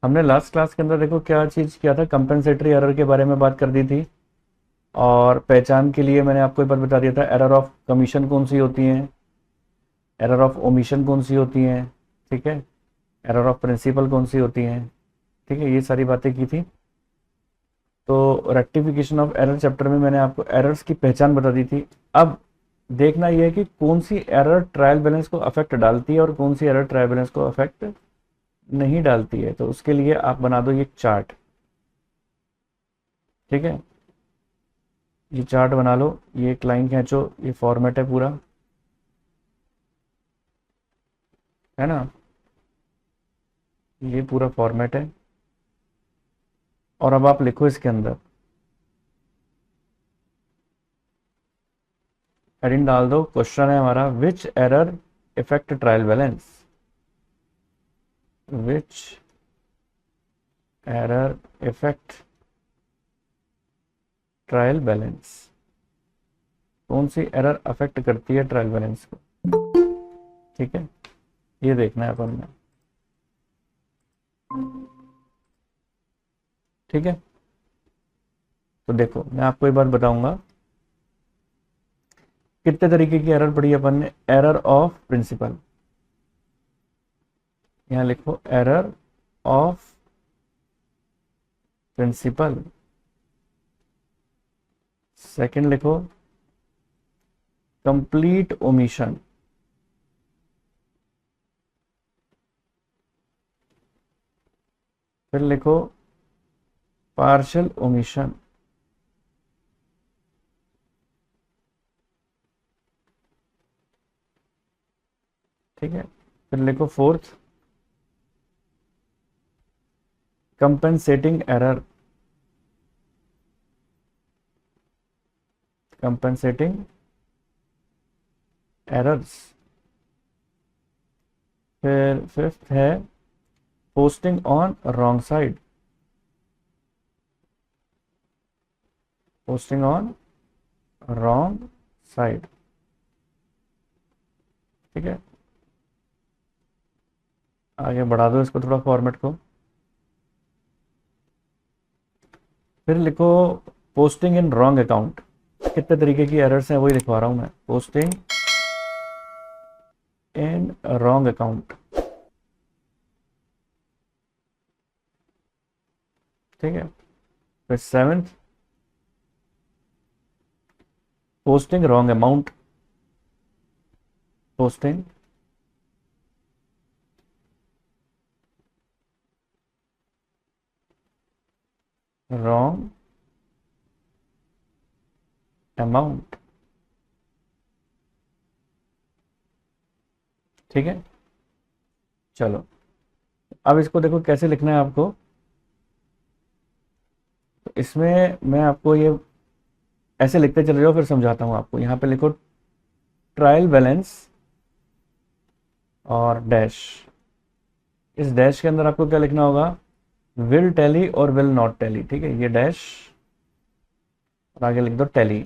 हमने last class के अंदर देखो क्या चीज़ किया था, कंपेंसेटरी एरर के बारे में बात कर दी थी। और पहचान के लिए मैंने आपको एक बार बता दिया था एरर ऑफ कमीशन कौन सी होती हैं, एरर ऑफ ओमिशन कौन सी होती हैं, ठीक है, एरर ऑफ प्रिंसिपल कौन सी होती हैं, ठीक है, ये सारी बातें की थी। तो रेक्टिफिकेशन ऑफ एरर चैप्टर में मैंने आपको एरर्स की पहचान बता दी थी। अब देखना यह है कि कौन सी एरर ट्रायल बैलेंस को अफेक्ट डालती है और कौन सी एरर ट्रायल बैलेंस को अफेक्ट नहीं डालती है। तो उसके लिए आप बना दो ये चार्ट, ठीक है, ये चार्ट बना लो, ये एक लाइन खींचो, ये फॉर्मेट है पूरा, है ना, ये पूरा फॉर्मेट है। और अब आप लिखो इसके अंदर हेडिंग डाल दो, क्वेश्चन है हमारा विच एरर इफेक्ट ट्रायल बैलेंस, विच एरर इफेक्ट ट्रायल बैलेंस, कौन सी एरर अफेक्ट करती है ट्रायल बैलेंस को, ठीक है, ये देखना है अपन में, ठीक है। तो देखो मैं आपको एक बार बताऊंगा कितने तरीके की एरर पढ़ी अपन ने। एरर ऑफ प्रिंसिपल, यहां लिखो एरर ऑफ प्रिंसिपल। सेकंड लिखो कंप्लीट ओमिशन, फिर लिखो पार्शियल ओमिशन, ठीक है, फिर लिखो fourth compensating error, compensating errors, फिर फिफ्थ है posting on wrong side, posting on wrong side, ठीक है। आगे बढ़ा दो इसको थोड़ा फॉर्मेट को, फिर लिखो पोस्टिंग इन रॉन्ग अकाउंट। कितने तरीके की एरर्स हैं वही लिखवा रहा हूं मैं, पोस्टिंग इन रॉन्ग अकाउंट, ठीक है। फिर seventh posting wrong amount, posting wrong amount, ठीक है। चलो अब इसको देखो कैसे लिखना है आपको। तो इसमें मैं आपको ये ऐसे लिखते चले जाओ, फिर समझाता हूं आपको। यहां पे लिखो ट्रायल बैलेंस और डैश, इस डैश के अंदर आपको क्या लिखना होगा, विल टैली और विल नॉट टैली, ठीक है, ये डैश और आगे लिख दो टैली।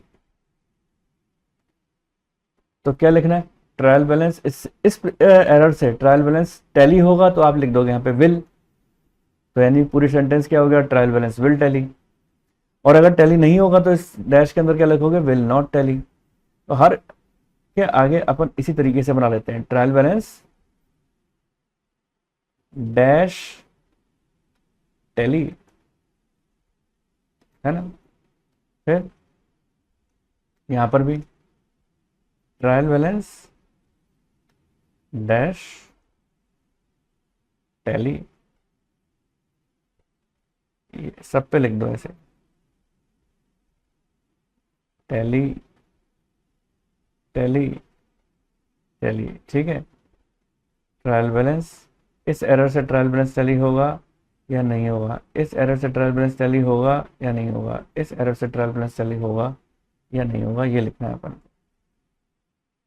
तो क्या लिखना है, ट्रायल बैलेंस, इस एरर से ट्रायल बैलेंस टैली होगा तो आप लिख दोगे यहाँ पे विल, तो यानी पूरी सेंटेंस क्या हो गया, ट्रायल बैलेंस विल टैली। और अगर टैली नहीं होगा तो इस डैश के अंदर क्या लिखोगे, विल नॉट टैली। तो हर के आगे अपन इसी तरीके से बना लेते हैं, ट्रायल बैलेंस डैश टैली, है ना। फिर यहां पर भी ट्रायल बैलेंस डैश टैली, सब पे लिख दो ऐसे, टैली टैली टैली, ठीक है। ट्रायल बैलेंस, इस एरर से ट्रायल बैलेंस टैली होगा या नहीं होगा, इस एरर से ट्रायल बैलेंस टैली होगा या नहीं होगा, इस एरर से ट्रायल बैलेंस टैली होगा या नहीं होगा, ये लिखना है अपन,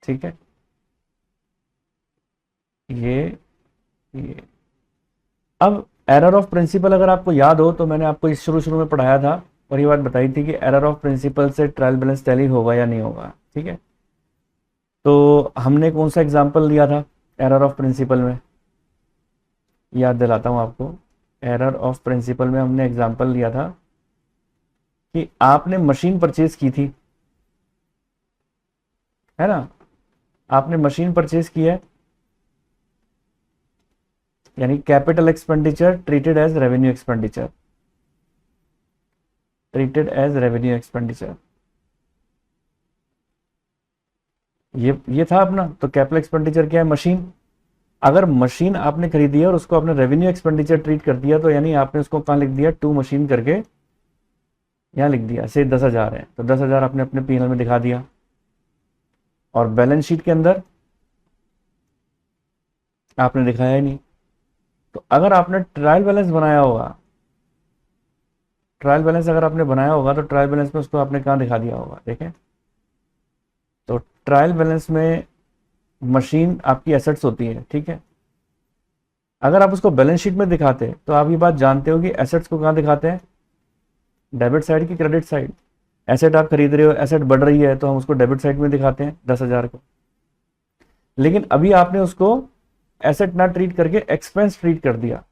ठीक है। ये अब एरर ऑफ प्रिंसिपल अगर आपको याद हो तो मैंने आपको इस शुरू शुरू में पढ़ाया था और ये बात बताई थी कि एरर ऑफ प्रिंसिपल से ट्रायल बैलेंस टैली होगा या नहीं होगा, ठीक है। तो हमने कौन सा एग्जांपल लिया था एरर ऑफ प्रिंसिपल में, याद दिलाता हूं आपको। एरर ऑफ प्रिंसिपल में हमने एग्जांपल लिया था कि आपने मशीन परचेज की थी, है ना, आपने मशीन परचेज की है, यानी capital expenditure treated as revenue expenditure, treated as revenue expenditure, ये था अपना। तो कैपिटल एक्सपेंडिचर क्या है? मशीन। अगर मशीन आपने खरीदी है और उसको आपने रेवेन्यू एक्सपेंडिचर ट्रीट कर दिया, तो यानी आपने उसको कहाँ लिख दिया? टू मशीन करके यहाँ लिख दिया। से 10,000 है तो 10,000 आपने अपने P&L में दिखा दिया, और बैलेंस शीट के अंदर आपने दिखाया ही नहीं। तो अगर आपने ट्रायल बैलेंस बनाया होगा, ट्रायल बैलेंस अगर आपने बनाया होगा तो ट्रायल बैलेंस में उसको आपने कहाँ दिखा दिया होगा? देखें, तो ट्रायल बैलेंस में मशीन आपकी एसेट्स होती है, ठीक है। अगर आप उसको बैलेंस शीट में दिखाते तो आप ये बात जानते हो कि एसेट्स को कहाँ दिखाते हैं? डेबिट साइड की क्रेडिट साइड? एसेट आप खरीद रहे हो, एसेट बढ़ रही है तो हम उसको डेबिट साइड में दिखाते हैं 10,000 को। लेकिन अभी आपने उसको एसेट ना ट्रीट करके एक्सपेंस ट्रीट कर दिया।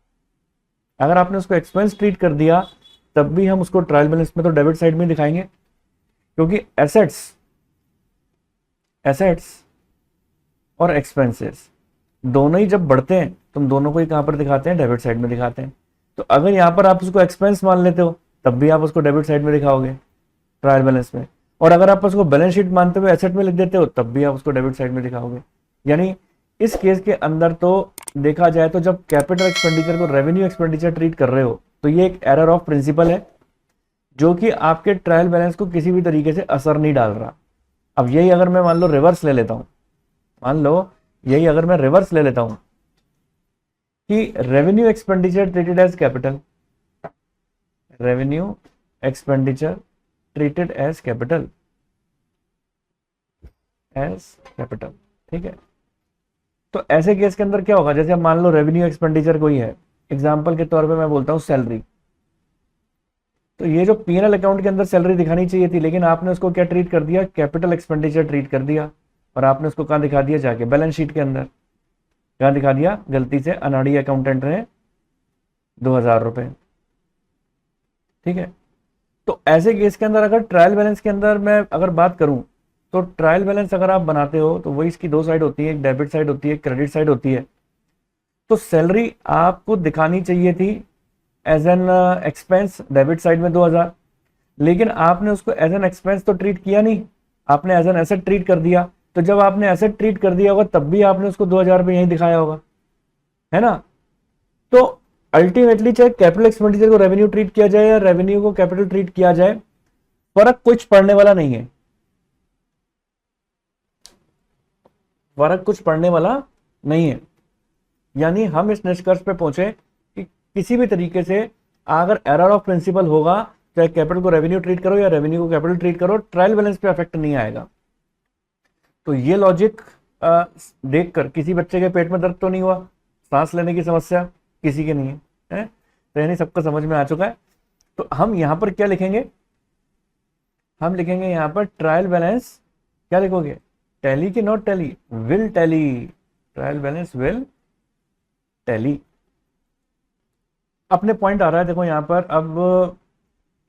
अगर आपने उसको एक्सपेंस ट्रीट कर दिया तब भी हम उसको ट्रायल बैलेंस में तो डेबिट साइड में दिखाएंगे, क्योंकि एसेट्स और एक्सपेंसेस दोनों ही जब बढ़ते हैं तो हम दोनों को ही कहां पर दिखाते हैं? डेबिट साइड में दिखाते हैं। तो अगर यहां पर आप उसको एक्सपेंस मान लेते हो तब भी आप उसको डेबिट साइड में दिखाओगे ट्रायल बैलेंस में, और अगर आप उसको बैलेंस शीट मानते हुए एसेट में लिख देते हो तब भी आप उसको डेबिट साइड में दिखाओगे। यानी इस केस के अंदर तो देखा जाए तो जब कैपिटल एक्सपेंडिचर को रेवेन्यू एक्सपेंडिचर ट्रीट कर रहे हो तो ये एक एरर ऑफ प्रिंसिपल है, जो कि आपके ट्रायल बैलेंस को किसी भी तरीके से असर नहीं डाल रहा। अब यही अगर मैं मान लो रिवर्स ले लेता हूं, मान लो यही अगर मैं रिवर्स ले लेता हूं कि revenue expenditure treated as capital, revenue expenditure treated as capital, ठीक है। तो ऐसे केस के अंदर क्या होगा? जैसे मान लो रेवेन्यू एक्सपेंडिचर कोई है, एग्जांपल के तौर पे मैं बोलता हूं सैलरी। तो ये जो P&L अकाउंट के अंदर सैलरी दिखानी चाहिए थी, लेकिन आपने उसको क्या ट्रीट कर दिया? कैपिटल एक्सपेंडिचर ट्रीट कर दिया, और आपने उसको कहां दिखा दिया? जाके बैलेंस शीट के अंदर। कहां दिखा दिया? गलती से अनाड़ी अकाउंटेंट ने 2,000 रुपए, ठीक है। तो ऐसे केस के अंदर अगर ट्रायल बैलेंस के अंदर मैं अगर बात करूं, तो ट्रायल बैलेंस अगर आप बनाते हो तो वही इसकी दो साइड होती है, एक डेबिट साइड होती है, एक क्रेडिट साइड होती है। तो सैलरी आपको दिखानी चाहिए थी as an expense debit side में 2,000, लेकिन आपने उसको एज एन एक्सपेंस तो ट्रीट किया नहीं, आपने एज एन एसेट ट्रीट कर दिया। तो जब आपने एसेट ट्रीट कर दिया होगा तब भी आपने उसको 2,000 रुपये यहीं दिखाया होगा, है ना। तो अल्टीमेटली चाहे कैपिटल एक्सपेंडिचर को रेवेन्यू ट्रीट किया जाए या रेवेन्यू को कैपिटल ट्रीट किया जाए, फर्क कुछ पड़ने वाला नहीं है, फर्क कुछ पड़ने वाला नहीं है। यानी हम इस निष्कर्ष पे पहुंचे कि किसी भी तरीके से अगर एरर ऑफ प्रिंसिपल होगा, चाहे कैपिटल को रेवेन्यू ट्रीट करो या रेवेन्यू को कैपिटल ट्रीट करो, ट्रायल बैलेंस पे अफेक्ट नहीं आएगा। तो ये लॉजिक देखकर किसी बच्चे के पेट में दर्द तो नहीं हुआ, सांस लेने की समस्या किसी के नहीं है, तो यानी सबको समझ में आ चुका है। तो हम यहां पर क्या लिखेंगे? हम लिखेंगे यहां पर ट्रायल बैलेंस, क्या लिखोगे? टैली की not tally? Will tally, trial balance will tally. अपने पॉइंट आ रहा है, देखो यहां पर अब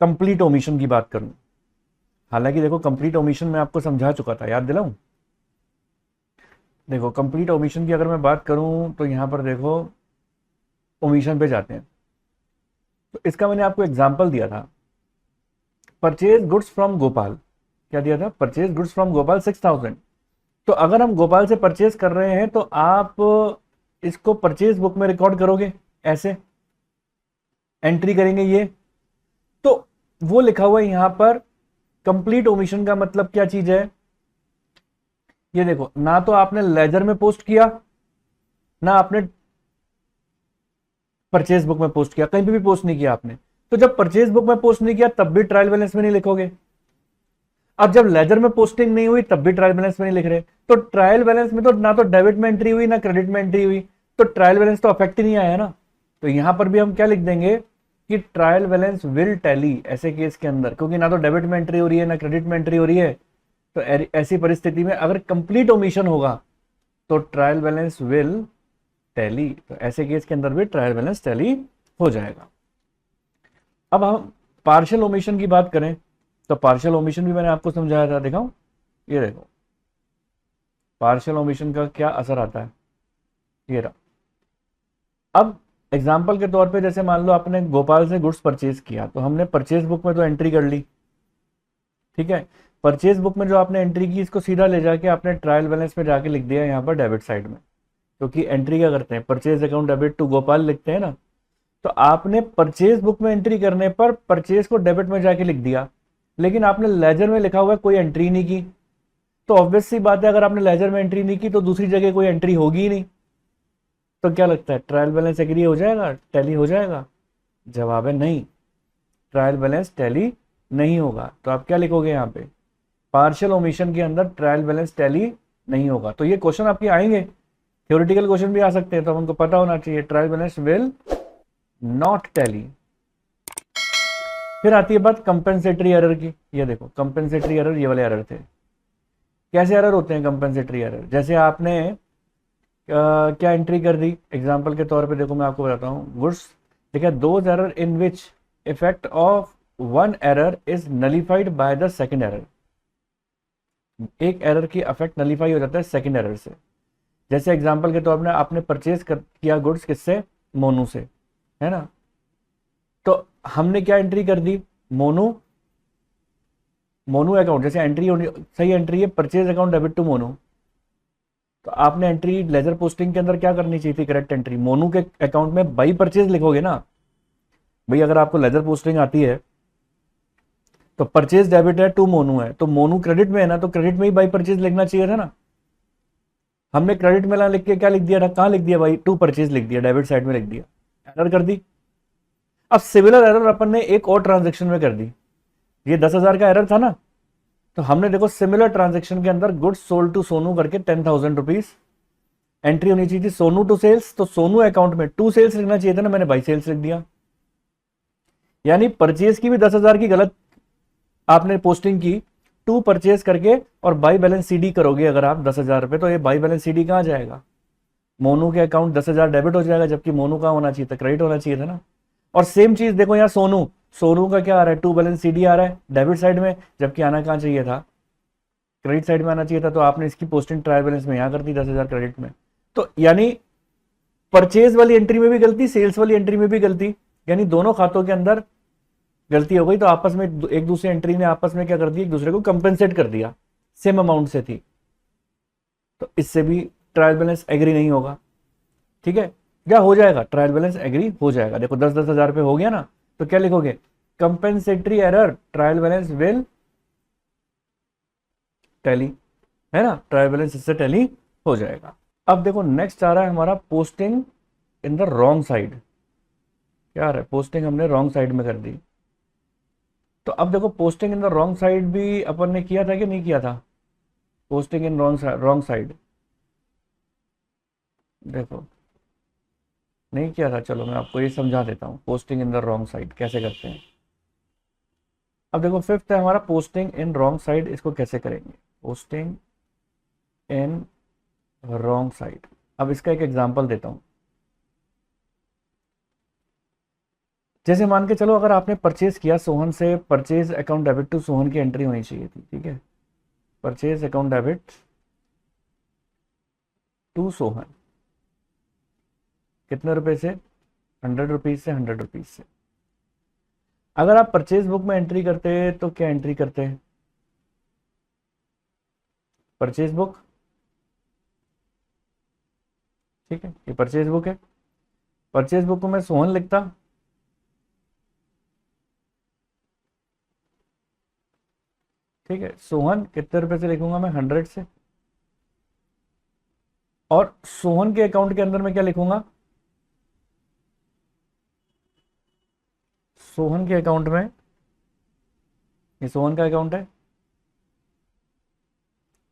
कंप्लीट ओमिशन की बात करूं। हालांकि देखो कंप्लीट ओमिशन मैं आपको समझा चुका था, याद दिलाऊं? देखो कंप्लीट ओमिशन की अगर मैं बात करूं तो यहां पर देखो ओमिशन पे जाते हैं। तो इसका मैंने आपको एग्जांपल दिया था, परचेज गुड्स फ्रॉम गोपाल। क्या दिया था? Purchase goods from Gopal 6,000। तो अगर हम गोपाल से परचेज कर रहे हैं तो आप इसको परचेज बुक में रिकॉर्ड करोगे, ऐसे एंट्री करेंगे ये। तो वो लिखा हुआ है यहां पर कंप्लीट ओमिशन का मतलब क्या चीज है? ये देखो, ना तो आपने लेजर में पोस्ट किया, ना आपने परचेज बुक में पोस्ट किया, कहीं पे भी पोस्ट नहीं किया आपने। तो जब परचेज बुक में पोस्ट नहीं किया तब भी ट्रायल बैलेंस में नहीं लिखोगे। अब जब लेजर में पोस्टिंग नहीं हुई तब भी ट्रायल बैलेंस में नहीं लिख रहे। तो ट्रायल बैलेंस में तो ना तो डेबिट में एंट्री हुई ना क्रेडिट में एंट्री हुई, तो ट्रायल बैलेंस तो अफेक्ट ही नहीं आया ना। तो यहां पर भी हम क्या लिख देंगे कि ट्रायल बैलेंस विल टैली ऐसे केस के अंदर, क्योंकि ना तो डेबिट में एंट्री हो रही है ना क्रेडिट में एंट्री हो रही है। तो ऐसी परिस्थिति में अगर कंप्लीट ओमिशन होगा तो ट्रायल बैलेंस विल टैली। तो ऐसे केस के अंदर भी ट्रायल बैलेंस टैली हो जाएगा। अब हम पार्शियल ओमिशन की बात करें तो पार्शियल ओमिशन भी मैंने आपको समझाया था, दिखाऊं, ये देखो पार्शियल ओमिशन का क्या असर आता है, ये रहा। अब एग्जाम्पल के तौर पे जैसे मान लो आपने गोपाल से गुड्स परचेज किया, तो हमने परचेज बुक में तो एंट्री कर ली, ठीक है। परचेज बुक में जो आपने एंट्री की, इसको सीधा ले जाके आपने ट्रायल बैलेंस में जाके लिख दिया यहाँ पर डेबिट साइड में, क्योंकि एंट्री क्या करते हैं, purchase account debit to Gopal लिखते हैं ना। तो आपने परचेज बुक में एंट्री करने पर परचेज को डेबिट में जाके लिख दिया, लेकिन आपने लेजर में लिखा हुआ कोई एंट्री नहीं की, तो ऑब्वियस सी बात है अगर आपने लेजर में एंट्री नहीं की तो दूसरी जगह कोई एंट्री होगी ही नहीं। तो क्या लगता है, ट्रायल बैलेंस एग्री हो जाएगा, टैली हो जाएगा? जवाब है नहीं, ट्रायल बैलेंस टैली नहीं होगा। तो आप क्या लिखोगे यहाँ पे, पार्शियल ओमिशन के अंदर ट्रायल बैलेंस टैली नहीं होगा। तो ये क्वेश्चन आपके आएंगे, थ्योरेटिकल क्वेश्चन भी आ सकते हैं, तो हमको पता होना चाहिए trial balance will not tally. फिर आती है बात कंपेंसेटरी एरर की। ये देखो कंपेंसेटरी एरर, ये वाले एरर थे। कैसे एरर होते हैं कंपेंसेटरी एरर, जैसे आपने क्या एंट्री कर दी, एग्जांपल के तौर पे देखो मैं आपको बताता हूँ, गुड्स देखिए, those error in which effect of one error is nullified by the second error. एक एरर की इफेक्ट नलिफाई हो जाता है सेकंड एरर से। जैसे एग्जांपल के तौर पे आपने परचेज किया गुड्स किससे, मोनू से, है ना। तो हमने क्या एंट्री कर दी, मोनू, मोनू अकाउंट, जैसे एंट्री होनी सही एंट्री है purchase account debit to Monu, तो आपने एंट्री लेजर पोस्टिंग के अंदर क्या करनी चाहिए थी, करेक्ट एंट्री मोनू के अकाउंट में बाई परचेज लिखोगे ना। भाई अगर आपको लेजर पोस्टिंग आती है तो परचेज डेबिट है टू मोनू है, तो मोनू क्रेडिट में है ना, तो क्रेडिट में ही बाई परचेज लिखना चाहिए था ना। हमने क्रेडिट में ना लिख के क्या लिख दिया था, कहाँ लिख दिया भाई, टू परचेज लिख दिया, डेबिट साइड में लिख दिया, एरर कर दी। अब सिमिलर एरर अपन ने एक और ट्रांजेक्शन में कर दी, ये 10,000 का एरर था ना, तो हमने देखो सिमिलर ट्रांजेक्शन के अंदर गुड्स सोल्ड टू सोनू करके 10,000 रुपीज एंट्री होनी चाहिए थी सोनू टू सेल्स, तो सोनू अकाउंट में टू सेल्स लिखना चाहिए था ना, मैंने बाई सेल्स लिख दिया। यानी परचेज की भी 10,000 की गलत आपने पोस्टिंग की, टू परचेज करके और बाई बैलेंस सीडी करोगे अगर आप 10,000 रुपए, तो ये बाई बैलेंस सीडी कहाँ जाएगा, मोनू के अकाउंट 10,000 डेबिट हो जाएगा, जबकि मोनू का होना चाहिए था, क्रेडिट होना चाहिए था ना। और सेम चीज देखो यहाँ सोनू, सोनू का क्या आ रहा है, टू बैलेंस सीडी आ रहा है डेबिट साइड में, जबकि आना कहाँ चाहिए था, क्रेडिट साइड में आना चाहिए था। तो आपने इसकी पोस्टिंग ट्रायल बैलेंस में यहाँ कर दी 10,000 क्रेडिट में। तो यानी परचेज वाली एंट्री में भी गलती, सेल्स वाली एंट्री में भी गलती, यानी दोनों खातों के अंदर गलती हो गई। तो आपस में एक दूसरे एंट्री ने आपस में क्या कर दिया, एक दूसरे को कंपेंसेट कर दिया, सेम अमाउंट से थी, तो इससे भी ट्रायल बैलेंस एग्री नहीं होगा। ठीक है, क्या हो जाएगा, ट्रायल बैलेंस एग्री हो जाएगा। देखो 10,000 रुपए हो गया ना, तो क्या लिखोगे, compensatory error trial balance will tally, है ना, ट्रायल बैलेंस इससे टैली हो जाएगा। अब देखो नेक्स्ट आ रहा है हमारा posting in the wrong side. क्या आ रहा है, पोस्टिंग हमने रॉन्ग साइड में कर दी। तो अब देखो posting in the wrong side भी अपन ने किया था कि नहीं किया था, पोस्टिंग इन रॉन्ग साइड, देखो नहीं किया था। चलो मैं आपको ये समझा देता हूँ, posting in the wrong side कैसे करते हैं। अब देखो फिफ्थ है हमारा पोस्टिंग इन रॉन्ग साइड, इसको कैसे करेंगे, पोस्टिंग इन रॉन्ग साइड। अब इसका एक एग्जांपल देता हूं, जैसे मान के चलो अगर आपने परचेज किया सोहन से, purchase account debit to Sohan की एंट्री होनी चाहिए थी, ठीक है, purchase account debit to Sohan, कितने रुपए से, 100 रुपीज से, 100 रुपीज से। अगर आप परचेज बुक में एंट्री करते तो क्या एंट्री करते हैं, परचेज बुक, ठीक है, ये परचेज बुक है, परचेज बुक को मैं सोहन लिखता, ठीक है, सोहन कितने रुपए से लिखूंगा मैं, 100 से, और सोहन के अकाउंट के अंदर मैं क्या लिखूंगा, सोहन के अकाउंट में, ये सोहन का अकाउंट है,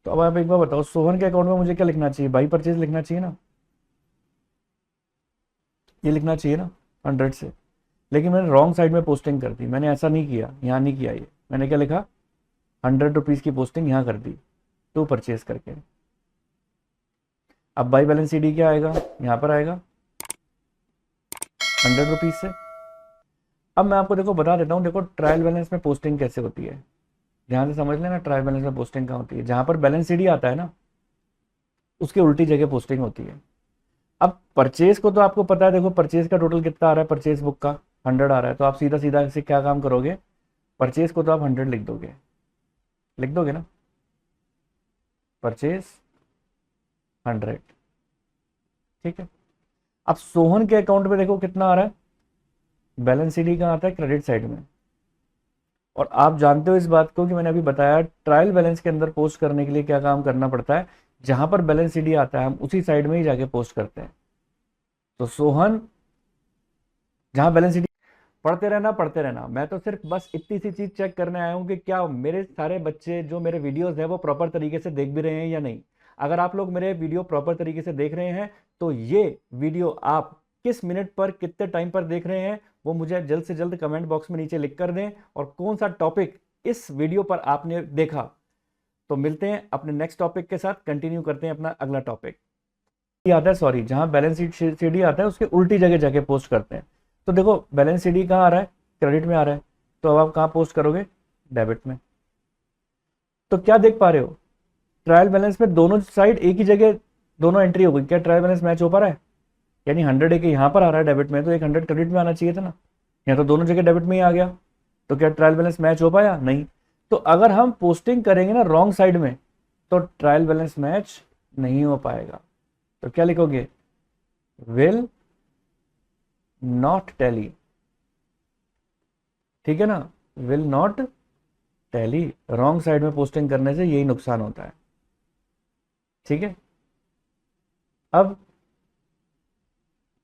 तो अब आप एक बार बताओ सोहन के अकाउंट में मुझे क्या लिखना चाहिए, बाई परचेज लिखना चाहिए ना, ये लिखना चाहिए ना 100 से। लेकिन मैंने रॉन्ग साइड में पोस्टिंग कर दी, मैंने ऐसा नहीं किया, यहाँ नहीं किया, ये मैंने क्या लिखा, 100 रुपीज़ की पोस्टिंग यहाँ कर दी टू परचेज करके। अब बाई बैलेंस सीडी क्या आएगा, यहाँ पर आएगा, ₹100 से। अब मैं आपको देखो बता देता हूँ, देखो ट्रायल बैलेंस में पोस्टिंग कैसे होती है, ध्यान से समझ लेना। ट्रायल बैलेंस में पोस्टिंग कहाँ होती है, जहाँ पर बैलेंस सीडी आता है ना, उसके उल्टी जगह पोस्टिंग होती है। अब परचेज को तो आपको पता है, देखो परचेज का टोटल कितना आ रहा है, परचेज बुक का 100 आ रहा है, तो आप सीधा सीधा से क्या काम करोगे, परचेज को तो आप 100 लिख दोगे ना, परचेज 100, ठीक है। अब सोहन के अकाउंट में देखो कितना आ रहा है, बैलेंस सीडी कहाँ आता है, क्रेडिट साइड में। और आप जानते हो इस बात को कि मैंने अभी बताया, ट्रायल बैलेंस के अंदर पोस्ट करने के लिए क्या काम करना पड़ता है, जहां पर बैलेंस सीडी आता है हम उसी साइड में ही जाके पोस्ट करते हैं। तो सोहन जहां बैलेंस सीडी, पढ़ते रहना, मैं तो सिर्फ बस इतनी सी चीज चेक करने आया हूं कि क्या मेरे सारे बच्चे जो मेरे वीडियोस हैं वो प्रॉपर तरीके से देख भी रहे हैं या नहीं। अगर आप लोग मेरे वीडियो प्रॉपर तरीके से देख रहे हैं तो ये वीडियो आप किस मिनट पर कितने टाइम पर देख रहे हैं वो मुझे जल्द से जल्द कमेंट बॉक्स में नीचे लिख कर दें, और कौन सा टॉपिक इस वीडियो पर आपने देखा। तो मिलते हैं अपने नेक्स्ट टॉपिक के साथ, कंटिन्यू करते हैं अपना अगला टॉपिक। आता है, सॉरी, जहां बैलेंस शीट सीडी आता है उसके उल्टी जगह जाके पोस्ट करते हैं। तो देखो बैलेंस सीडी कहाँ आ रहा है, क्रेडिट में आ रहा है, तो अब आप कहाँ पोस्ट करोगे, डेबिट में। तो क्या देख पा रहे हो, ट्रायल बैलेंस में दोनों साइड एक ही जगह दोनों एंट्री हो गई। क्या ट्रायल बैलेंस मैच हो पा रहा है, यानी 100 एक यहाँ पर आ रहा है डेबिट में, तो एक 100 क्रेडिट में आना चाहिए था ना, यहाँ तो दोनों जगह डेबिट में ही आ गया। तो क्या ट्रायल बैलेंस मैच हो पाया, नहीं। तो अगर हम पोस्टिंग करेंगे ना रॉन्ग साइड में तो ट्रायल बैलेंस मैच नहीं हो पाएगा। तो क्या लिखोगे, विल नॉट टैली, ठीक है ना, will not tally. Wrong side में पोस्टिंग करने से यही नुकसान होता है, ठीक है। अब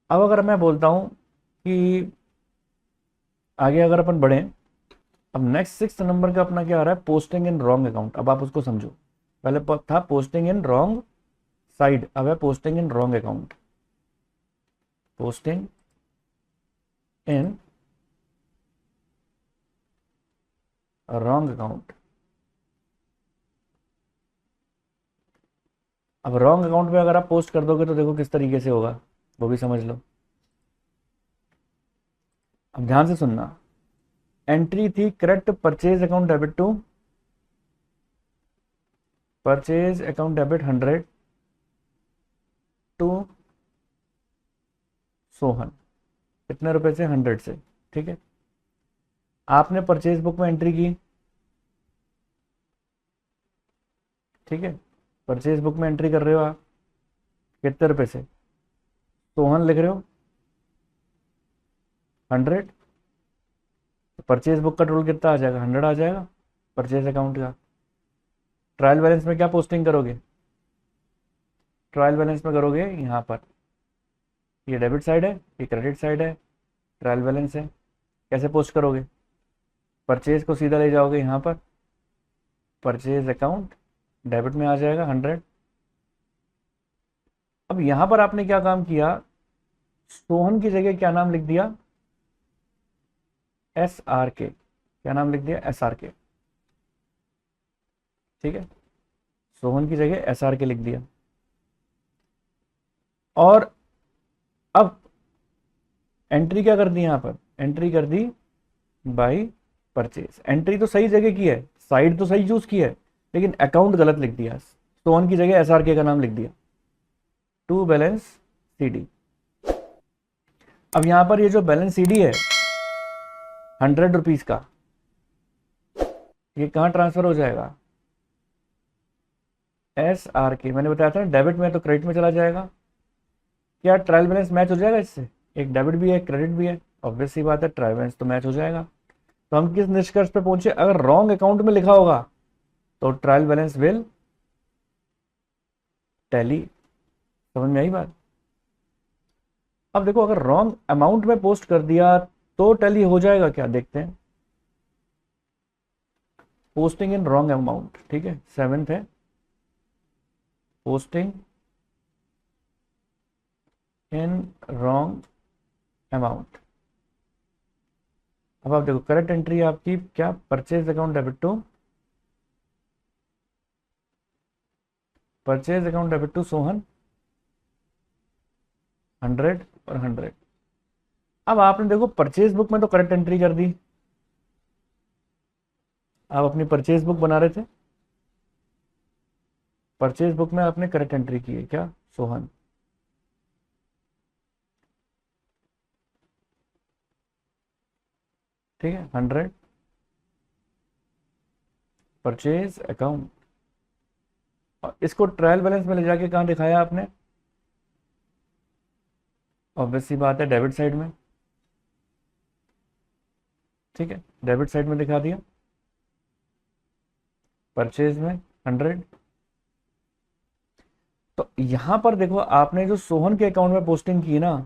अगर मैं बोलता हूं कि आगे अगर अपन बढ़े, अब नेक्स्ट 6 नंबर का अपना क्या आ रहा है, पोस्टिंग इन रॉन्ग अकाउंट। अब आप उसको समझो, पहले था पोस्टिंग इन रॉन्ग साइड, अब है posting in wrong account. Posting in wrong account. अब रॉन्ग अकाउंट में अगर आप पोस्ट कर दोगे तो देखो किस तरीके से होगा, वो भी समझ लो। अब ध्यान से सुनना, एंट्री थी correct purchase account debit to, purchase account debit 100 to Sohan, कितने रुपए से, 100 से, ठीक है। आपने परचेज बुक में एंट्री की, ठीक है, परचेज बुक में एंट्री कर रहे हो आप, कितने रुपए से, सोहन लिख रहे हो 100, परचेज बुक का टोटल कितना आ जाएगा, 100 आ जाएगा परचेज अकाउंट का। ट्रायल बैलेंस में क्या पोस्टिंग करोगे, ट्रायल बैलेंस में करोगे यहाँ पर, ये डेबिट साइड है, ये क्रेडिट साइड है, ट्रायल बैलेंस है। कैसे पोस्ट करोगे, परचेज को सीधा ले जाओगे यहाँ पर, परचेज अकाउंट डेबिट में आ जाएगा 100। अब यहाँ पर आपने क्या काम किया, सोहन की जगह क्या नाम लिख दिया, SRK, क्या नाम लिख दिया, SRK, ठीक है। सोहन की जगह SRK लिख दिया। और अब एंट्री क्या कर दी, यहां पर एंट्री कर दी बाय परचेज। एंट्री तो सही जगह की है, साइड तो सही चूज की है, लेकिन अकाउंट गलत लिख दिया, सोहन की जगह SRK का नाम लिख दिया, टू बैलेंस सीडी। अब यहां पर ये जो बैलेंस सीडी है 100 रुपीज का, ये कहां ट्रांसफर हो जाएगा, SRK। मैंने बताया था डेबिट में तो क्रेडिट में चला जाएगा। क्या ट्रायल बैलेंस मैच हो जाएगा इससे, एक डेबिट भी है क्रेडिट भी है, ऑब्वियस सी बात है ट्रायल बैलेंस तो मैच हो जाएगा। तो हम किस निष्कर्ष पे पहुंचे, अगर रॉन्ग अकाउंट में लिखा होगा तो ट्रायल बैलेंस विल टैली। समझ में आई बात। अब देखो अगर रॉन्ग अमाउंट में पोस्ट कर दिया तो टैली हो जाएगा क्या, देखते हैं। पोस्टिंग इन रॉन्ग अमाउंट, ठीक है, 7th है, पोस्टिंग इन रॉन्ग अमाउंट। अब आप देखो करेक्ट एंट्री आपकी क्या, purchase account debit to, purchase account debit to Sohan 100 और 100। अब आपने देखो परचेज बुक में तो करेक्ट एंट्री कर दी, आप अपनी परचेज बुक बना रहे थे, परचेज बुक में आपने करेक्ट एंट्री की है क्या सोहन? ठीक है, 100 परचेज अकाउंट। और इसको ट्रायल बैलेंस में ले जाके कहाँ दिखाया आपने? ऑब्वियस सी बात है डेबिट साइड में। ठीक है, डेबिट साइड में दिखा दिया, परचेज में 100। तो यहां पर देखो आपने जो सोहन के अकाउंट में पोस्टिंग की ना,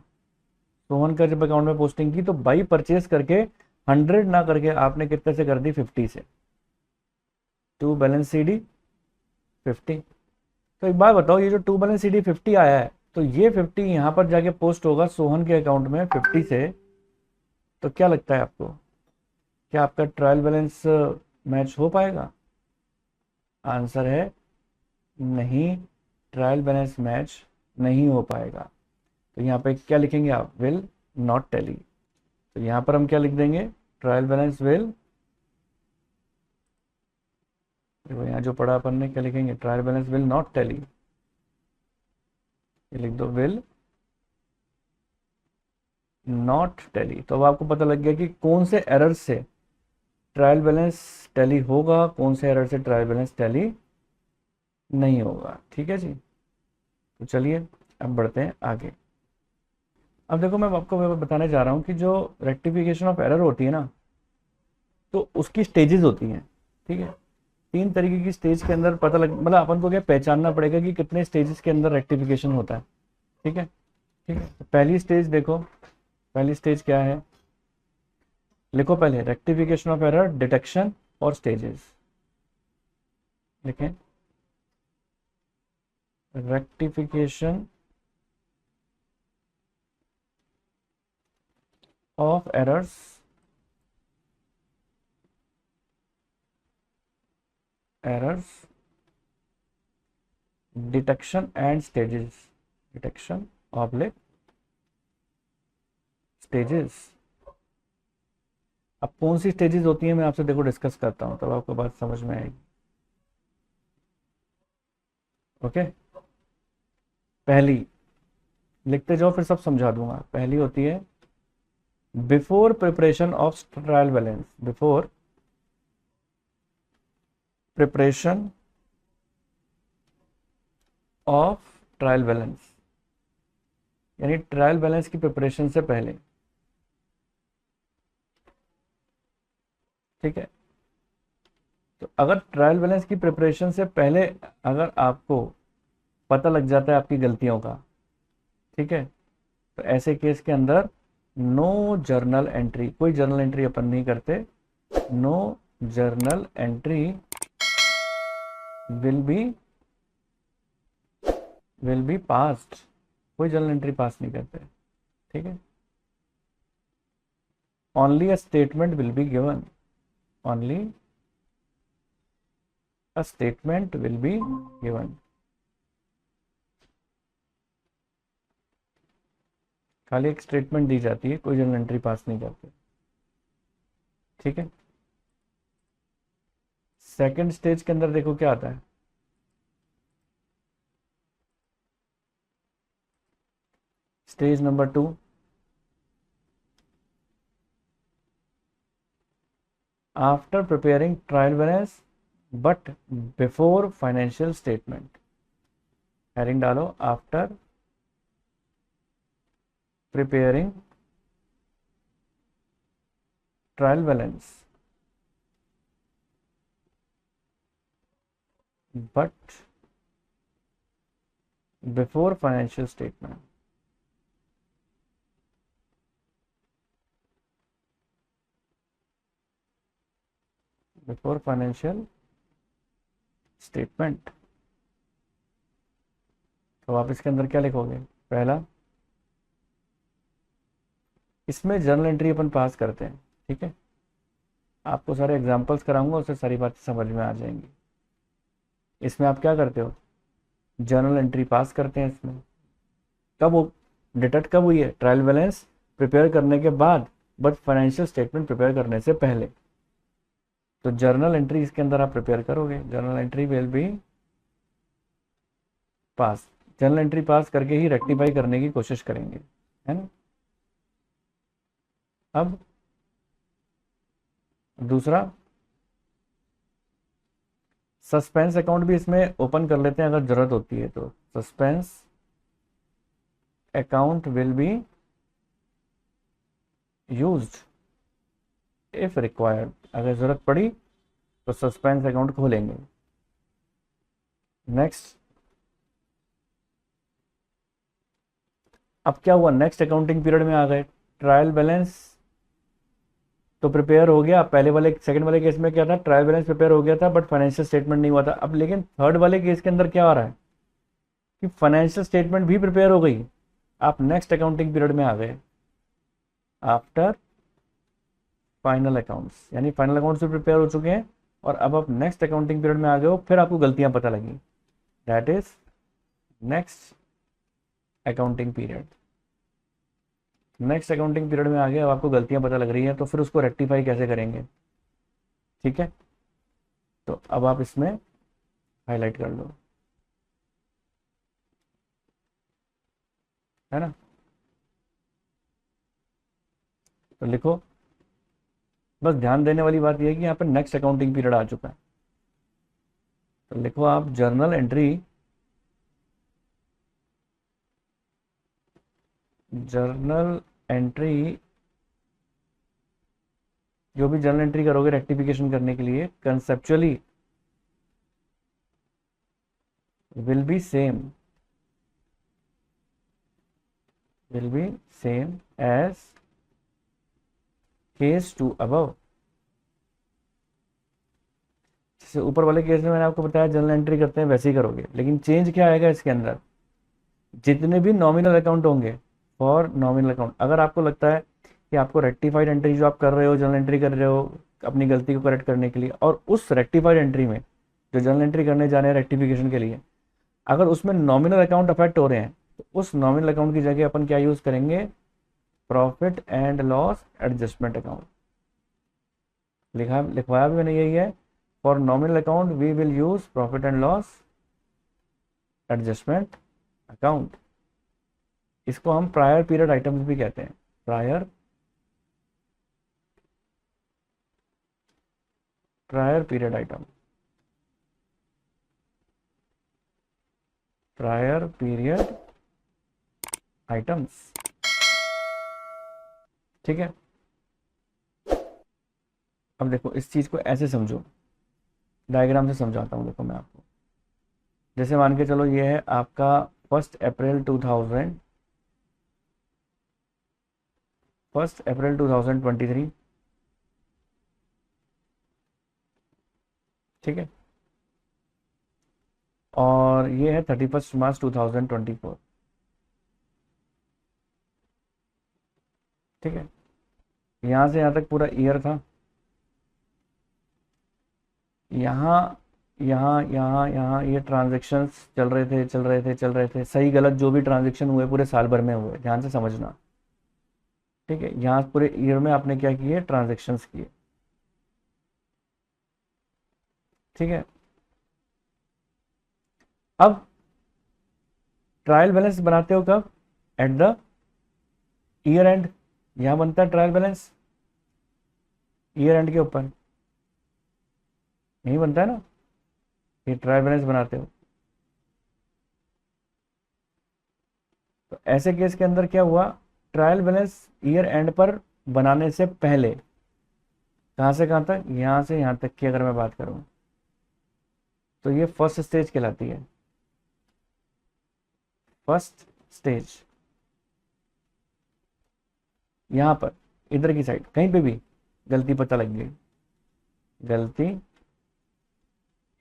सोहन का जब अकाउंट में पोस्टिंग की तो बाई परचेज करके 100 ना करके आपने कितने से कर दी? 50 से। To balance c d 50। तो एक बात बताओ, ये जो टू बैलेंस सी डी 50 आया है, तो ये 50 यहां पर जाके पोस्ट होगा सोहन के अकाउंट में 50 से, तो क्या लगता है आपको, क्या आपका ट्रायल बैलेंस मैच हो पाएगा? आंसर है नहीं, ट्रायल बैलेंस मैच नहीं हो पाएगा। तो यहाँ पे क्या लिखेंगे आप? Will not tally. तो यहाँ पर हम क्या लिख देंगे? ट्रायल बैलेंस विल, देखो यहाँ जो पढ़ा अपन ने, क्या लिखेंगे? Trial balance will not tally, ये लिख दो विल नॉट टैली। तो अब आपको पता लग गया कि कौन से एरर से ट्रायल बैलेंस टैली होगा, कौन से एरर से ट्रायल बैलेंस टैली नहीं होगा। ठीक है जी, तो चलिए अब बढ़ते हैं आगे। अब देखो मैं आपको बताने जा रहा हूँ कि जो रेक्टिफिकेशन ऑफ एरर होती है ना, तो उसकी स्टेजेस होती हैं। ठीक है, 3 तरीके की स्टेज के अंदर पता लग, मतलब अपन को क्या पहचानना पड़ेगा कि कितने स्टेजेस के अंदर रेक्टिफिकेशन होता है। ठीक है, ठीक है, तो पहली स्टेज देखो, पहली स्टेज क्या है? लिखो पहले रेक्टिफिकेशन ऑफ एरर डिटेक्शन और स्टेजेस। लिखें rectification of errors detection and stages, detection oblique stages. अब कौन सी स्टेजेस होती है मैं आपसे देखो डिस्कस करता हूं, तब आपको बात समझ में आएगी। ओके, पहली लिखते जाओ फिर सब समझा दूंगा। पहली होती है before preparation of trial balance, before preparation of trial balance, यानी ट्रायल बैलेंस की प्रिपरेशन से पहले। ठीक है, तो अगर ट्रायल बैलेंस की प्रिपरेशन से पहले अगर आपको पता लग जाता है आपकी गलतियों का, ठीक है, तो ऐसे केस के अंदर नो जर्नल एंट्री, कोई जर्नल एंट्री अपन नहीं करते। No journal entry will be passed, कोई जर्नल एंट्री पास नहीं करते। ठीक है, only a statement will be given, only a statement will be given, खाली एक स्टेटमेंट दी जाती है, कोई जर्नल एंट्री पास नहीं करते। ठीक है, सेकंड स्टेज के अंदर देखो क्या आता है। Stage number 2, after preparing trial balance but before financial statement. Heading डालो after preparing trial balance but before financial statement. Before financial statement. तो आप इसके अंदर क्या लिखोगे? पहला, इसमें जर्नल एंट्री अपन पास करते हैं। ठीक है, आपको सारे एग्जांपल्स कराऊंगा, उससे सारी बातें समझ में आ जाएंगी। इसमें आप क्या करते हो? जर्नल एंट्री पास करते हैं। इसमें कब वो डिटेक्ट कब हुई है? ट्रायल बैलेंस प्रिपेयर करने के बाद, बट फाइनेंशियल स्टेटमेंट प्रिपेयर करने से पहले। तो जर्नल एंट्री इसके अंदर आप प्रिपेयर करोगे, journal entry will be pass, journal entry पास करके ही रेक्टिफाई करने की कोशिश करेंगे, है ना। अब दूसरा, सस्पेंस अकाउंट भी इसमें ओपन कर लेते हैं अगर जरूरत होती है तो। Suspense account will be used if required, अगर जरूरत पड़ी तो सस्पेंस अकाउंट खोलेंगे। नेक्स्ट, अब क्या हुआ, नेक्स्ट अकाउंटिंग पीरियड में आ गए। ट्रायल बैलेंस तो प्रिपेयर हो गया, पहले वाले सेकंड वाले केस में क्या था, ट्रायल बैलेंस प्रिपेयर हो गया था बट फाइनेंशियल स्टेटमेंट नहीं हुआ था। अब लेकिन थर्ड वाले केस के अंदर क्या आ रहा है कि फाइनेंशियल स्टेटमेंट भी प्रिपेयर हो गई, आप नेक्स्ट अकाउंटिंग पीरियड में आ गए आफ्टर फाइनल अकाउंट्स, यानी फाइनल अकाउंट्स भी प्रिपेयर हो चुके हैं और अब आप नेक्स्ट अकाउंटिंग पीरियड में आ गए हो, फिर आपको गलतियां पता लगी, that is next accounting period. Next accounting period में आ गए, अब आपको गलतियां पता लग रही हैं, तो फिर उसको रेक्टिफाई कैसे करेंगे, ठीक है। तो अब आप इसमें हाईलाइट कर लो, है ना। तो लिखो, बस ध्यान देने वाली बात यह है कि यहाँ पर नेक्स्ट अकाउंटिंग पीरियड आ चुका है। तो लिखो आप जर्नल एंट्री, जर्नल एंट्री, जो भी जर्नल एंट्री करोगे रेक्टिफिकेशन करने के लिए, conceptually will be same as case 2 above। जैसे ऊपर वाले केस में मैंने आपको बताया जर्नल एंट्री करते हैं वैसे ही करोगे, लेकिन चेंज क्या आएगा इसके अंदर, जितने भी नॉमिनल अकाउंट होंगे, फॉर नॉमिनल अकाउंट, अगर आपको लगता है कि आपको रेक्टिफाइड एंट्री जो आप कर रहे हो, जर्नल एंट्री कर रहे हो अपनी गलती को करेक्ट करने के लिए, और उस रेक्टिफाइड एंट्री में जो जर्नल एंट्री करने जा रहे हैं रेक्टिफिकेशन के लिए, अगर उसमें नॉमिनल अकाउंट अफेक्ट हो रहे हैं तो उस नॉमिनल अकाउंट की जगह अपन क्या यूज करेंगे, profit and loss adjustment account. लिखवाया भी मैंने यही है, for nominal account we will use profit and loss adjustment account. इसको हम प्रायर पीरियड आइटम्स भी कहते हैं, prior period item, prior period items, ठीक है। अब देखो इस चीज को ऐसे समझो, डायग्राम से समझाता हूं, देखो मैं आपको, जैसे मान के चलो ये है आपका 1 अप्रैल 2023, ठीक है, और ये है 31 मार्च 2024, ठीक है। यहाँ से यहाँ तक पूरा ईयर था, यहाँ यहाँ यहाँ यहाँ ये ट्रांजेक्शन्स चल रहे थे, सही गलत जो भी ट्रांजेक्शन हुए पूरे साल भर में हुए, ध्यान से समझना, ठीक है। यहाँ पूरे ईयर में आपने क्या किए, ट्रांजेक्शन्स किए, ठीक है। अब ट्रायल बैलेंस बनाते हो कब, एट द ईयर एंड, यहां बनता है ट्रायल बैलेंस ईयर एंड के ऊपर, नहीं बनता है ना, ये ट्रायल बैलेंस बनाते हो। तो ऐसे केस के अंदर क्या हुआ, ट्रायल बैलेंस ईयर एंड पर बनाने से पहले, कहां से कहां तक, यहां से यहां तक की अगर मैं बात करूं तो ये फर्स्ट स्टेज कहलाती है, फर्स्ट स्टेज। यहां पर इधर की साइड कहीं पे भी गलती पता लग गई, गलती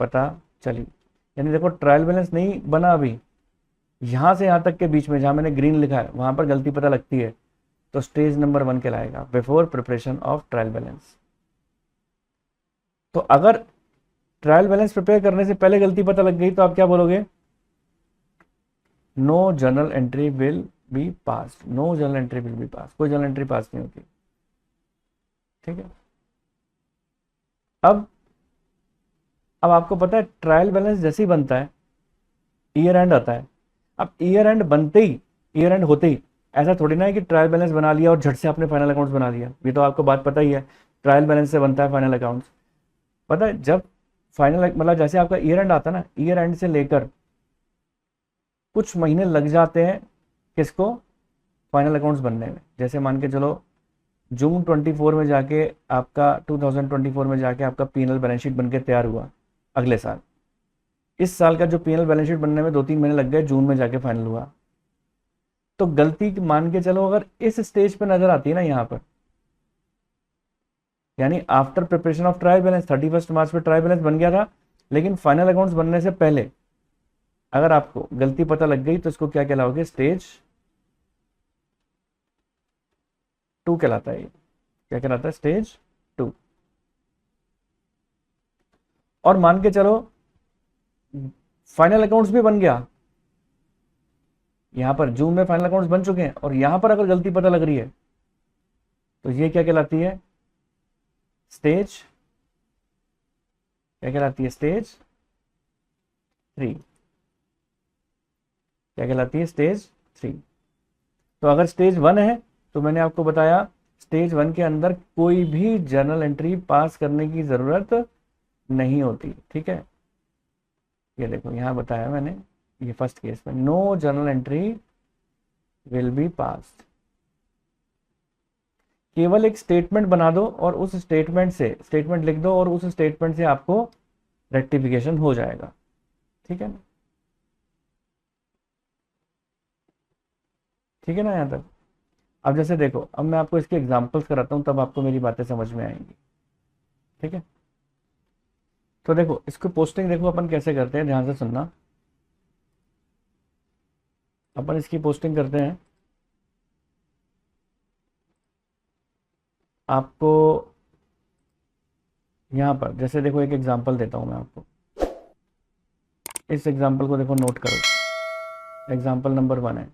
पता चली, यानी देखो ट्रायल बैलेंस नहीं बना अभी, यहां से यहां तक के बीच में जहां मैंने ग्रीन लिखा है वहां पर गलती पता लगती है, तो स्टेज नंबर 1 कहलाएगा, before preparation of trial balance. तो अगर ट्रायल बैलेंस प्रिपेयर करने से पहले गलती पता लग गई तो आप क्या बोलोगे, no journal entry will be pass, no journal entry will be pass, कोई जर्नल एंट्री पास नहीं होती। ठीक है। अब आपको पता है ट्रायल बैलेंस जैसे ही बनता है ईयर एंड आता है। अब ईयर एंड बनते ही, ईयर एंड होते ही ऐसा थोड़ी ना है कि ट्रायल बैलेंस बना लिया और झट से आपने फाइनल अकाउंट्स बना लिया। ये तो आपको बात पता ही है, ट्रायल बैलेंस से बनता है फाइनल अकाउंट्स। पता है जब फाइनल मतलब जैसे आपका ईयर एंड आता है ना, ईयर एंड से लेकर कुछ महीने लग जाते हैं किसको, फाइनल अकाउंट्स बनने में। जैसे मान के चलो जून 24 में जाके आपका 2024 में जाके आपका पीएनएल बैलेंस शीट बनके तैयार हुआ अगले साल। इस साल का जो पीएनएल बैलेंस शीट बनने में 2-3 महीने लग गए, जून में जाके फाइनल हुआ। तो गलती मान के चलो अगर इस स्टेज पे नजर आती है ना यहाँ पर, यानी after preparation of trial balance 31 मार्च पे ट्रायल बैलेंस बन गया था, लेकिन फाइनल अकाउंट्स बनने से पहले अगर आपको गलती पता लग गई तो इसको क्या कहलाओगे, स्टेज 2 कहलाता है। क्या कहलाता है, स्टेज 2। और मान के चलो फाइनल अकाउंट्स भी बन गया, यहां पर जून में फाइनल अकाउंट्स बन चुके हैं और यहां पर अगर गलती पता लग रही है तो ये क्या कहलाती है, स्टेज, क्या कहलाती है, स्टेज 3। क्या कहलाती है, स्टेज 3। तो अगर स्टेज 1 है तो मैंने आपको बताया स्टेज 1 के अंदर कोई भी जर्नल एंट्री पास करने की जरूरत नहीं होती। ठीक है, ये देखो यहां बताया मैंने, ये फर्स्ट केस में no journal entry will be passed. केवल एक स्टेटमेंट बना दो और उस स्टेटमेंट से, स्टेटमेंट लिख दो और उस स्टेटमेंट से आपको रेक्टिफिकेशन हो जाएगा। ठीक है ना, ठीक है ना यहाँ तक। अब जैसे देखो, अब मैं आपको इसके एग्जांपल्स कराता हूँ तब आपको मेरी बातें समझ में आएंगी। ठीक है, तो देखो इसको पोस्टिंग देखो अपन कैसे करते हैं, ध्यान से सुनना। अपन इसकी पोस्टिंग करते हैं, आपको यहाँ पर जैसे देखो एक एग्जांपल देता हूँ मैं आपको। इस एग्जांपल को देखो, नोट करो, एग्जांपल नंबर 1 है।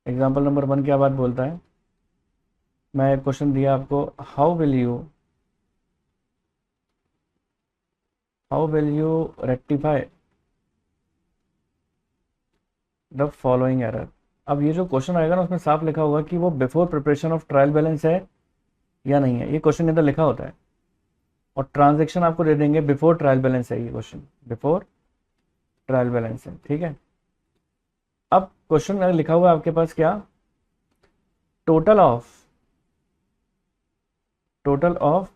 एग्जांपल नंबर 1 क्या बात बोलता है, मैं एक क्वेश्चन दिया आपको, how will you rectify the following error. अब ये जो क्वेश्चन आएगा ना उसमें साफ लिखा होगा कि वो before preparation of trial balance है या नहीं है, ये क्वेश्चन के अंदर लिखा होता है। और ट्रांजेक्शन आपको दे देंगे बिफोर ट्रायल बैलेंस है, ये क्वेश्चन बिफोर ट्रायल बैलेंस है। ठीक है, अब क्वेश्चन अगर लिखा हुआ है आपके पास क्या, total of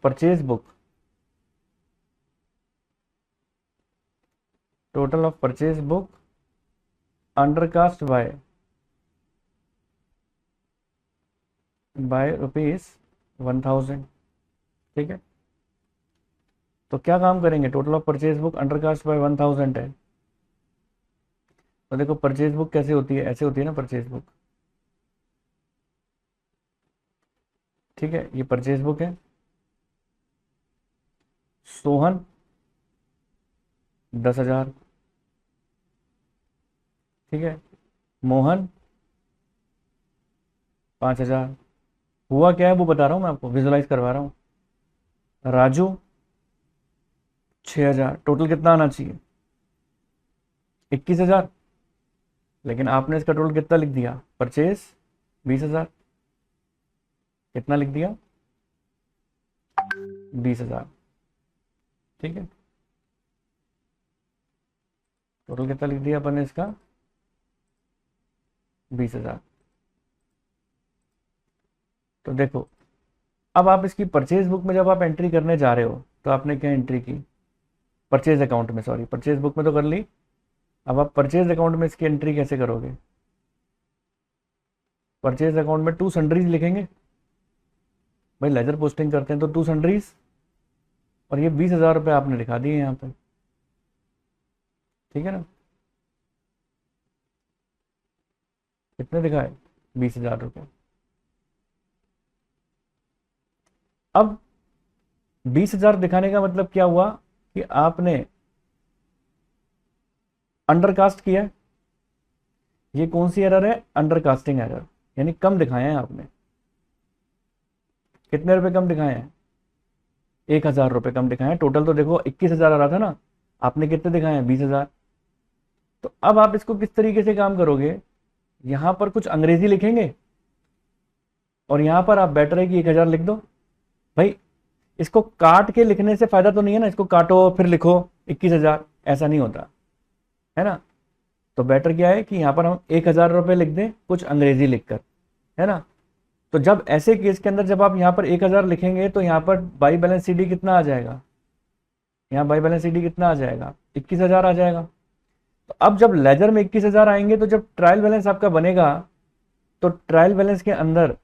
purchase book, total of purchase book undercast bye ₹1000। ठीक है, तो क्या काम करेंगे, total of purchase book undercast bye 1000 है। तो देखो परचेज बुक कैसे होती है, ऐसे होती है ना परचेज बुक। ठीक है, ये परचेज बुक है, सोहन 10,000। ठीक है, मोहन 5,000। हुआ क्या है वो बता रहा हूँ मैं आपको, विजुलाइज करवा रहा हूँ। राजू 6,000। टोटल कितना आना चाहिए, 21,000। लेकिन आपने इसका टोटल कितना लिख दिया, परचेज 20,000। कितना लिख दिया, 20,000। ठीक है, टोटल कितना लिख दिया अपन ने इसका, 20,000। तो देखो अब आप इसकी परचेज बुक में जब आप एंट्री करने जा रहे हो तो आपने क्या एंट्री की, परचेज अकाउंट में, सॉरी परचेज बुक में तो कर ली। अब आप परचेज अकाउंट में इसकी एंट्री कैसे करोगे, परचेज अकाउंट में टू सन्ड्रीज लिखेंगे। भाई लेजर पोस्टिंग करते हैं तो टू सन्ड्रीज, और ये 20,000 रुपये आपने लिखा दिए यहाँ पे। ठीक है ना, कितने दिखाए, 20,000 रुपये। अब 20,000 दिखाने का मतलब क्या हुआ कि आपने अंडरकास्ट किया, ये कौन सी एरर है? अंडरकास्टिंग एरर, यानी कम दिखाए हैं आपने। कितने रुपए कम दिखाए हैं? 1000 रुपये कम दिखाए हैं। टोटल तो देखो 21,000 आ रहा था ना, आपने कितने दिखाए हैं? 20,000। तो अब आप इसको किस तरीके से काम करोगे, यहां पर कुछ अंग्रेजी लिखेंगे और यहां पर आप बेटर है कि 1000 लिख दो। भाई इसको काट के लिखने से फायदा तो नहीं है ना, इसको काटो फिर लिखो 21,000, ऐसा नहीं होता है ना। तो बेटर क्या है कि यहां पर हम 1000 रुपये लिख दें कुछ अंग्रेजी लिखकर, है ना। तो जब ऐसे केस के अंदर जब आप यहां पर 1000 लिखेंगे तो यहां पर बाई बैलेंस सीडी कितना आ जाएगा? यहाँ बाई बैलेंस सीडी कितना आ जाएगा? 21,000 आ जाएगा। तो अब जब लेजर में 21,000 आएंगे तो जब ट्रायल बैलेंस आपका बनेगा तो ट्रायल बैलेंस के अंदर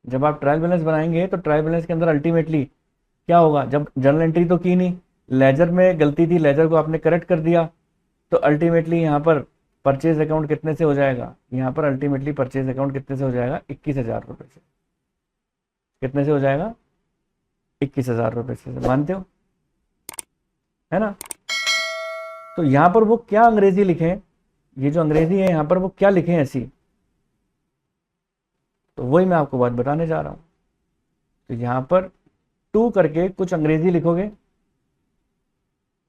जब आप ट्रायल बैलेंस बनाएंगे तो ट्रायल बैलेंस के अंदर अल्टीमेटली क्या होगा? जब जर्नल एंट्री तो की नहीं, लेजर में गलती थी, लेजर को आपने करेक्ट कर दिया, तो अल्टीमेटली यहाँ पर परचेज अकाउंट कितने से हो जाएगा? यहाँ पर अल्टीमेटली परचेज अकाउंट कितने से हो जाएगा? 21,000 रुपये से। कितने से हो जाएगा? 21,000 रुपये से। मानते हो, है ना। तो यहां पर वो क्या अंग्रेजी लिखे, ये जो अंग्रेजी है यहां पर वो क्या लिखे ऐसी, तो वही मैं आपको बात बताने जा रहा हूं। तो यहां पर टू करके कुछ अंग्रेजी लिखोगे।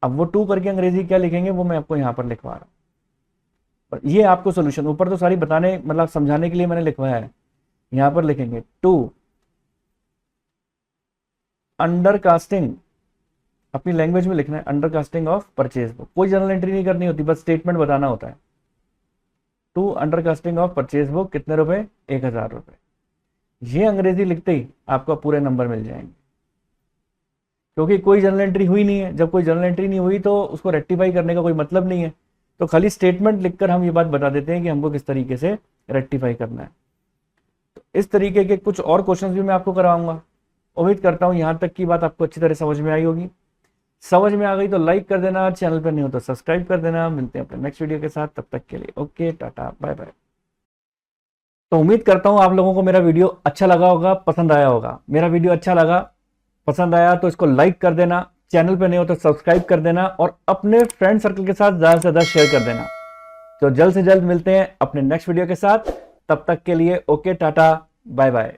अब वो टू करके अंग्रेजी क्या लिखेंगे वो मैं आपको यहां पर लिखवा रहा हूं। और ये आपको सोल्यूशन ऊपर तो सारी बताने मतलब समझाने के लिए मैंने लिखवाया है। यहां पर लिखेंगे टू अंडरकास्टिंग, अपनी लैंग्वेज में लिखना है, अंडरकास्टिंग ऑफ परचेज बुक। कोई जर्नल एंट्री नहीं करनी होती, बस स्टेटमेंट बताना होता है। To undercasting of purchase book कितने रुपए? 1000 रुपए। ये अंग्रेजी लिखते ही आपको पूरे नंबर मिल जाएंगे, क्योंकि कोई जर्नल एंट्री हुई नहीं है। जब कोई जर्नल एंट्री नहीं हुई तो उसको रेक्टिफाई करने का कोई मतलब नहीं है, तो खाली स्टेटमेंट लिखकर हम ये बात बता देते हैं कि हमको किस तरीके से रेक्टिफाई करना है। तो इस तरीके के कुछ और क्वेश्चंस भी मैं आपको कराऊंगा। उम्मीद करता हूं यहां तक की बात आपको अच्छी तरह समझ में आई होगी। समझ में आ गई तो लाइक कर देना, चैनल पर नहीं हो तो सब्सक्राइब कर देना। मिलते हैं अपने नेक्स्ट वीडियो के साथ, तब तक के लिए ओके, टाटा, बाय बाय। तो उम्मीद करता हूं आप लोगों को मेरा वीडियो अच्छा लगा होगा, पसंद आया होगा। मेरा वीडियो अच्छा लगा, पसंद आया तो इसको लाइक कर देना, चैनल पे नहीं हो तो सब्सक्राइब कर देना और अपने फ्रेंड सर्कल के साथ ज्यादा से ज्यादा शेयर कर देना। तो जल्द से जल्द मिलते हैं अपने नेक्स्ट वीडियो के साथ, तब तक के लिए ओके, टाटा, बाय बाय।